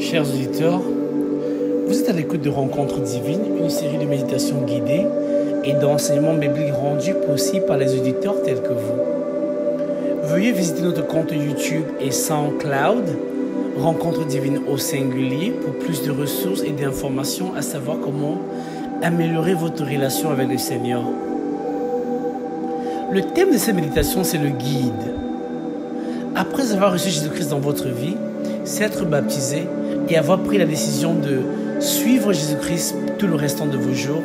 Chers auditeurs, vous êtes à l'écoute de Rencontres divines, une série de méditations guidées et d'enseignements bibliques rendus possibles par les auditeurs tels que vous. Veuillez visiter notre compte YouTube et SoundCloud, Rencontres divines au singulier, pour plus de ressources et d'informations à savoir comment améliorer votre relation avec le Seigneur. Le thème de cette méditation, c'est le guide. Après avoir reçu Jésus-Christ dans votre vie, s'être baptisé et avoir pris la décision de suivre Jésus-Christ tout le restant de vos jours,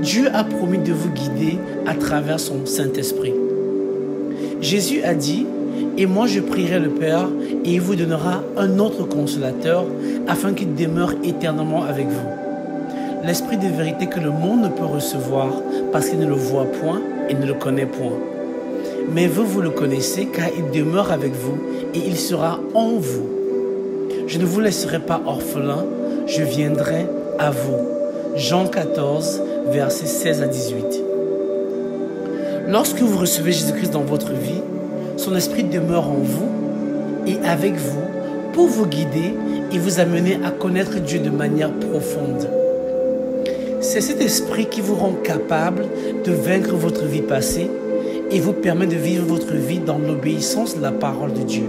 Dieu a promis de vous guider à travers son Saint-Esprit. Jésus a dit « Et moi je prierai le Père et il vous donnera un autre consolateur afin qu'il demeure éternellement avec vous. L'Esprit de vérité que le monde ne peut recevoir parce qu'il ne le voit point et ne le connaît point. Mais vous, vous le connaissez car il demeure avec vous et il sera en vous. Je ne vous laisserai pas orphelin, je viendrai à vous. » Jean 14, versets 16 à 18. Lorsque vous recevez Jésus-Christ dans votre vie, son esprit demeure en vous et avec vous pour vous guider et vous amener à connaître Dieu de manière profonde. C'est cet esprit qui vous rend capable de vaincre votre vie passée et vous permet de vivre votre vie dans l'obéissance de la parole de Dieu.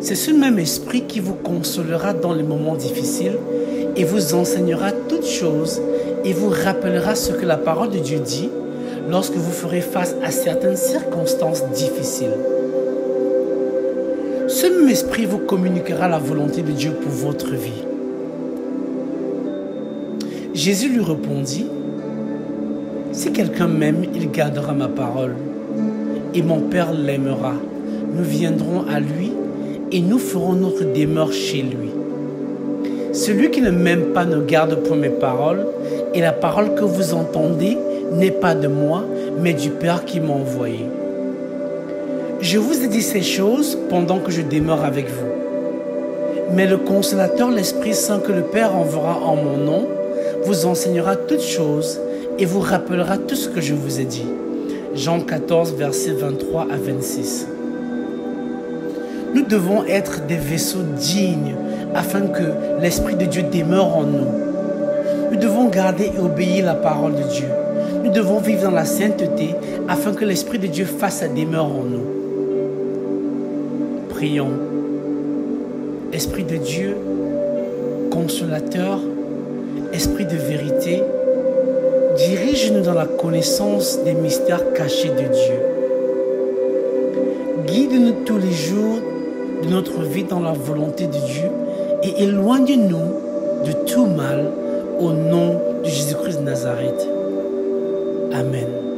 C'est ce même esprit qui vous consolera dans les moments difficiles et vous enseignera toutes choses et vous rappellera ce que la parole de Dieu dit lorsque vous ferez face à certaines circonstances difficiles. Ce même esprit vous communiquera la volonté de Dieu pour votre vie. Jésus lui répondit « Si quelqu'un m'aime, il gardera ma parole, et mon Père l'aimera. Nous viendrons à lui et nous ferons notre demeure chez lui. Celui qui ne m'aime pas ne garde point mes paroles, et la parole que vous entendez n'est pas de moi, mais du Père qui m'a envoyé. Je vous ai dit ces choses pendant que je demeure avec vous. Mais le Consolateur, l'Esprit Saint que le Père enverra en mon nom, vous enseignera toutes choses et vous rappellera tout ce que je vous ai dit. Jean 14, versets 23 à 26. Nous devons être des vaisseaux dignes afin que l'Esprit de Dieu demeure en nous. Nous devons garder et obéir la parole de Dieu. Nous devons vivre dans la sainteté afin que l'Esprit de Dieu fasse sa demeure en nous. Prions. Esprit de Dieu, consolateur, Esprit de vérité, dirige-nous dans la connaissance des mystères cachés de Dieu. Guide-nous tous les jours de notre vie dans la volonté de Dieu et éloigne-nous de tout mal au nom de Jésus-Christ de Nazareth. Amen.